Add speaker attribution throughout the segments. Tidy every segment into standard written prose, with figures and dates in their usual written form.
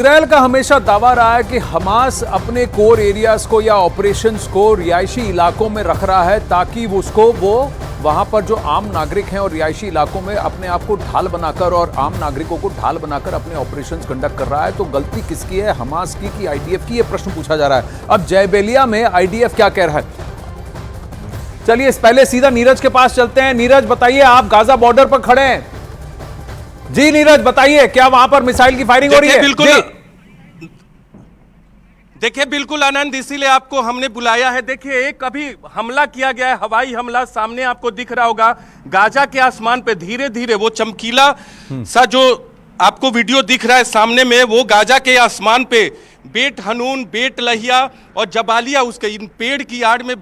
Speaker 1: Israel का हमेशा दावा रहा है कि हमास अपने कोर एरियाज को या ऑपरेशंस को रिहायशी इलाकों में रख रहा है ताकि वो वहां पर जो आम नागरिक हैं और रिहायशी इलाकों में अपने आप को ढाल बनाकर और आम नागरिकों को ढाल बनाकर अपने ऑपरेशंस कंडक्ट कर रहा है। तो गलती किसकी है, हमास की कि आईडीएफ की? यह प्रश्न पूछा जा रहा है। अब जयबेलिया में आईडीएफ क्या कह रहा है, चलिए इस पहले सीधा नीरज के पास चलते हैं। नीरज बताइए, आप गाजा बॉर्डर पर खड़े हैं। जी नीरज बताइए, क्या वहां पर मिसाइल की फायरिंग हो रही है?
Speaker 2: बिल्कुल देखिए, बिल्कुल आनंद, इसीलिए आपको हमने बुलाया है। देखिए, एक अभी हमला किया गया है, हवाई हमला, सामने आपको दिख रहा होगा गाजा के आसमान पे धीरे धीरे वो चमकीला सा जो आपको वीडियो दिख रहा है सामने में, वो गाजा के आसमान पे बेट हनून, बेट लहिया और जबालिया, उसके इन पेड़ की आड़ में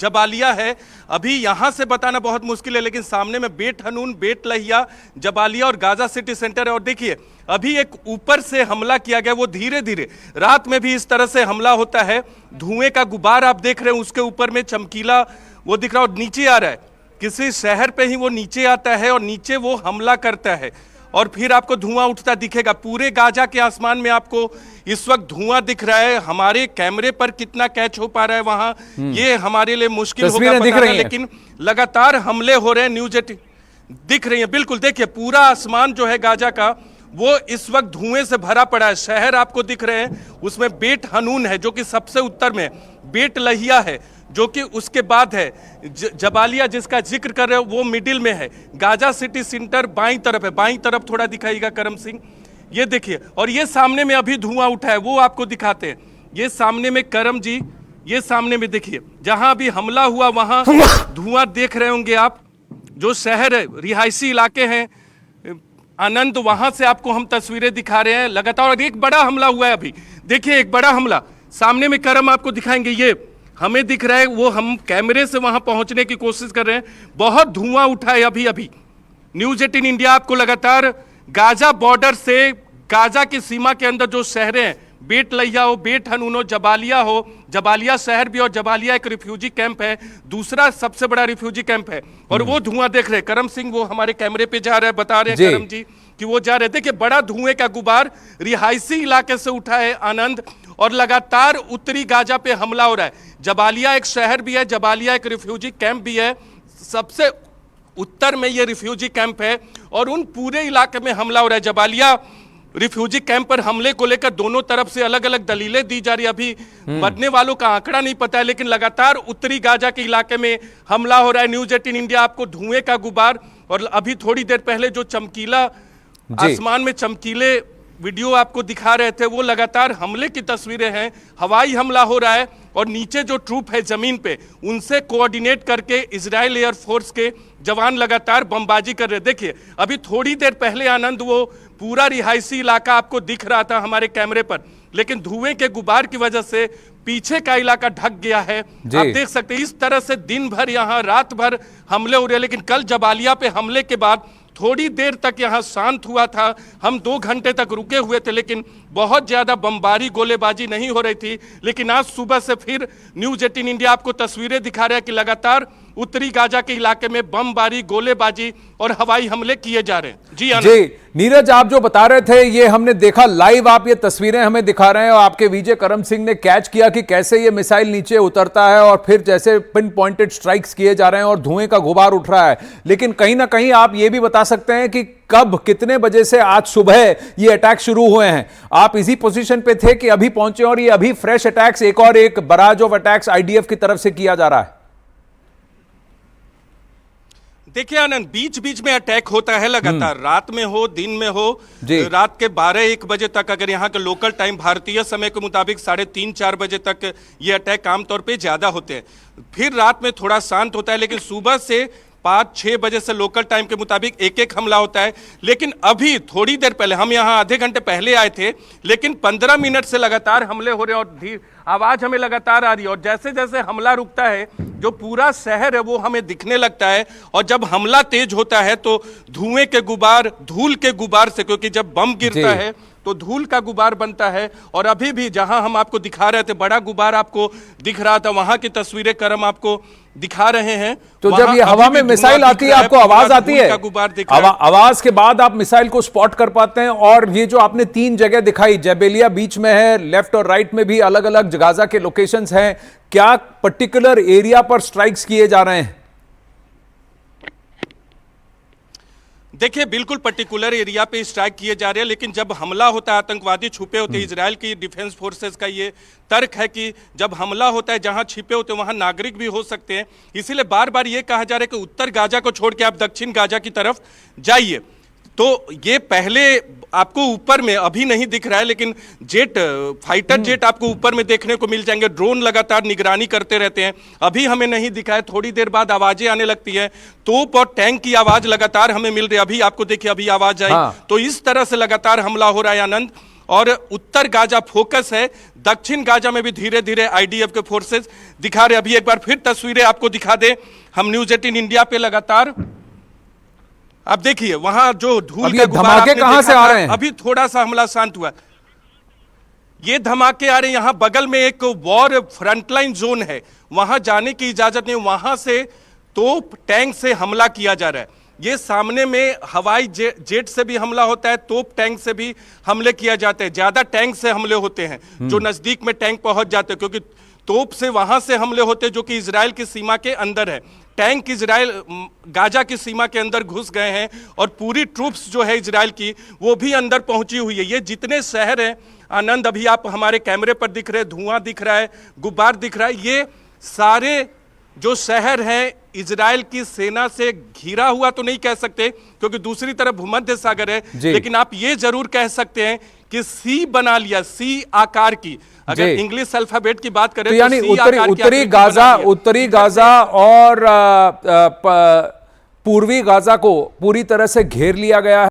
Speaker 2: जबालिया है। अभी यहाँ से बताना बहुत मुश्किल है, लेकिन सामने में बेट हनून, बेट लहिया, जबालिया और गाजा सिटी सेंटर है। और देखिए, अभी एक ऊपर से हमला किया गया, वो धीरे धीरे, रात में भी इस तरह से हमला होता है। धुएं का गुबार आप देख रहे हैं, उसके ऊपर में चमकीला वो दिख रहा है और नीचे आ रहा है। किसी शहर पे ही वो नीचे आता है और नीचे वो हमला करता है और फिर आपको धुआं उठता दिखेगा। पूरे गाजा के आसमान में आपको इस वक्त धुआं दिख रहा है। हमारे कैमरे पर कितना कैच हो पा रहा है वहां, ये हमारे लिए मुश्किल होगा बताना, लेकिन लगातार हमले हो रहे हैं। न्यूज 18 दिख रही है, बिल्कुल देखिए, पूरा आसमान जो है गाजा का वो इस वक्त धुएं से भरा पड़ा है। शहर आपको दिख रहे हैं, उसमें बेट हनून है जो कि सबसे उत्तर में, बेट लहिया है जो कि उसके बाद है, जबालिया जिसका जिक्र कर रहे हो वो मिडिल में है, गाजा सिटी सेंटर बाईं तरफ है। बाईं तरफ थोड़ा दिखाइएगा करम सिंह, ये देखिए, और ये सामने में अभी धुआं उठा है, वो आपको दिखाते हैं। ये सामने में करम जी, ये सामने में देखिए, जहां अभी हमला हुआ वहां धुआं देख रहे होंगे आप। जो शहर है, रिहायशी इलाके हैं आनंद, वहां से आपको हम तस्वीरें दिखा रहे हैं लगातार। और एक बड़ा हमला हुआ है अभी, देखिए एक बड़ा हमला सामने में, करम आपको दिखाएंगे, ये हमें दिख रहा है, वो हम कैमरे से वहां पहुंचने की कोशिश कर रहे हैं। बहुत धुआं उठा है अभी अभी। न्यूज 18 इंडिया आपको लगातार गाजा बॉर्डर से, गाजा की सीमा के अंदर जो शहरें हैं, बेट लहिया हो, बेट हनून हो, जबालिया हो, जबालिया शहर भी, और जबालिया एक रिफ्यूजी कैंप है, दूसरा सबसे बड़ा रिफ्यूजी कैंप है, और वो धुआं देख रहे हैं। करम सिंह वो हमारे कैमरे पे जा रहे हैं, बता रहे हैं करम जी कि वो जा रहे हैं। देखिए, बड़ा धुएं का गुबार रिहायशी इलाके से उठा है आनंद, और लगातार उत्तरी गाजा पे हमला हो रहा है। जबालिया एक शहर भी है, जबालिया एक रिफ्यूजी कैंप भी है, सबसे उत्तर में ये रिफ्यूजी कैंप है, और उन पूरे इलाके में हमला हो रहा है। जबालिया रिफ्यूजी कैंप पर हमले को लेकर दोनों तरफ से अलग अलग दलीलें दी जा रही है। अभी मरने वालों का आंकड़ा नहीं पता है, लेकिन लगातार उत्तरी गाजा के इलाके में हमला हो रहा है। न्यूज 18 इंडिया आपको धुएं का गुबार और अभी थोड़ी देर पहले जो चमकीला आसमान में चमकीले वीडियो आपको दिखा रहे थे, वो लगातार हमले की तस्वीरें हैं। हवाई हमला हो रहा है और नीचे जो ट्रूप है जमीन पे, उनसे कोऑर्डिनेट करके इजराइल एयरफोर्स के जवान लगातार बमबाजी कर रहे हैं। देखिए, अभी थोड़ी देर पहले आनंद वो पूरा रिहायशी इलाका आपको दिख रहा था हमारे कैमरे पर, लेकिन धुएं के गुबार की वजह से पीछे का इलाका ढक गया है। आप देख सकते हैं इस तरह से दिन भर यहाँ रात भर हमले हो रहे हैं। लेकिन कल जबालिया पे हमले के बाद थोड़ी देर तक यहाँ शांत हुआ था, हम 2 घंटे तक रुके हुए थे, लेकिन बहुत ज्यादा बमबारी गोलेबाजी नहीं हो रही थी। लेकिन आज सुबह से फिर न्यूज 18 इंडिया आपको तस्वीरें दिखा रहा है कि लगातार उत्तरी गाजा के इलाके में बमबारी, गोलेबाजी और हवाई हमले किए जा रहे हैं। जी
Speaker 1: नीरज, आप जो बता रहे थे ये हमने देखा लाइव, आप ये तस्वीरें हमें दिखा रहे हैं और आपके विजय करम सिंह ने कैच किया कि कैसे ये मिसाइल नीचे उतरता है और फिर जैसे पिन पॉइंटेड स्ट्राइक्स किए जा रहे हैं और धुएं का गुबार उठ रहा है। लेकिन कहीं ना कहीं आप ये भी बता सकते हैं कि कब, कितने बजे से आज सुबह ये अटैक शुरू हुए हैं? आप इसी पोजीशन पे थे कि अभी पहुंचे और ये अभी फ्रेश अटैक्स, एक और एक बराज ऑफ अटैक्स आईडीएफ की तरफ से किया जा रहा है?
Speaker 2: देखिए आनंद, बीच बीच में अटैक होता है लगातार, रात में हो, दिन में हो। रात के 12-1 बजे तक, अगर यहाँ का लोकल टाइम भारतीय समय के मुताबिक 3:30-4 बजे तक ये अटैक आमतौर पे ज्यादा होते हैं। फिर रात में थोड़ा शांत होता है, लेकिन सुबह से 5-6 बजे से लोकल टाइम के मुताबिक एक हमला होता है। लेकिन अभी थोड़ी देर पहले, हम यहाँ आधे घंटे पहले आए थे, लेकिन 15 मिनट से लगातार हमले हो रहे हैं और आवाज हमें लगातार आ रही है। और जैसे जैसे हमला रुकता है, जो पूरा शहर है वो हमें दिखने लगता है। और जब हमला तेज होता है तो धुएं के गुबार, धूल के गुबार से, क्योंकि जब बम गिरता है तो धूल का गुबार बनता है। और अभी भी जहां हम आपको दिखा रहे थे बड़ा गुबार आपको दिख रहा था, वहां की तस्वीरें करम आपको दिखा रहे हैं।
Speaker 1: तो जब ये हवा में मिसाइल आती है आपको आवाज आती है, आवाज के बाद आप मिसाइल को स्पॉट कर पाते हैं। और ये जो आपने 3 जगह दिखाई, जबेलिया बीच में है, लेफ्ट और राइट में भी अलग अलग गाजा के लोकेशंस हैं, क्या पर्टिकुलर एरिया पर स्ट्राइक्स किए जा रहे हैं?
Speaker 2: देखिए बिल्कुल पर्टिकुलर एरिया पे स्ट्राइक किए जा रहे हैं, लेकिन जब हमला होता है आतंकवादी छुपे होते हैं। इजराइल की डिफेंस फोर्सेस का ये तर्क है कि जब हमला होता है जहां छिपे होते हैं वहां नागरिक भी हो सकते हैं, इसीलिए बार बार ये कहा जा रहा है कि उत्तर गाजा को छोड़ के आप दक्षिण गाजा की तरफ जाइए। तो ये पहले आपको ऊपर में अभी नहीं दिख रहा है, लेकिन जेट, फाइटर जेट आपको ऊपर में देखने को मिल जाएंगे। ड्रोन लगातार निगरानी करते रहते हैं, अभी हमें नहीं दिखा है, थोड़ी देर बाद आवाजें आने लगती है, तोप और टैंक की आवाज लगातार हमें मिल रही है। अभी आपको देखिए अभी आवाज आई। तो इस तरह से लगातार हमला हो रहा है आनंद। और उत्तर गाजा फोकस है, दक्षिण गाजा में भी धीरे धीरे आईडीएफ के फोर्सेस दिखा रहे। अभी एक बार फिर तस्वीरें आपको दिखा दे हम न्यूज 18 इंडिया पे लगातार। आप देखिए वहां जो धूल के
Speaker 1: धमाके कहां से आ रहे हैं?
Speaker 2: अभी थोड़ा सा हमला शांत हुआ, ये धमाके आ रहे हैं। यहां बगल में एक वॉर फ्रंटलाइन जोन है, वहां जाने की इजाजत नहीं, वहां से तोप टैंक से हमला किया जा रहा है। ये सामने में हवाई जेट से भी हमला होता है, तोप टैंक से भी हमले किया जाते हैं। ज्यादा टैंक से हमले होते हैं, जो नजदीक में टैंक पहुंच जाते हैं, क्योंकि तोप से वहां से हमले होते हैं जो कि इजराइल की सीमा के अंदर है। टैंक इजराइल गाजा की सीमा के अंदर घुस गए हैं और पूरी ट्रूप्स जो है इजराइल की वो भी अंदर पहुंची हुई है। ये जितने शहर हैं आनंद, अभी आप हमारे कैमरे पर दिख रहे हैं, धुआं दिख रहा है, गुब्बार दिख रहा है, ये सारे जो शहर हैं इजराइल की सेना से घिरा हुआ तो नहीं कह सकते क्योंकि दूसरी तरफ भूमध्य सागर है, लेकिन आप ये जरूर कह सकते हैं कि सी बना लिया, सी आकार की। अगर इंग्लिश अल्फाबेट की बात करें
Speaker 1: तो यानी उत्तरी गाजा और पूर्वी गाजा को पूरी तरह से घेर लिया गया है।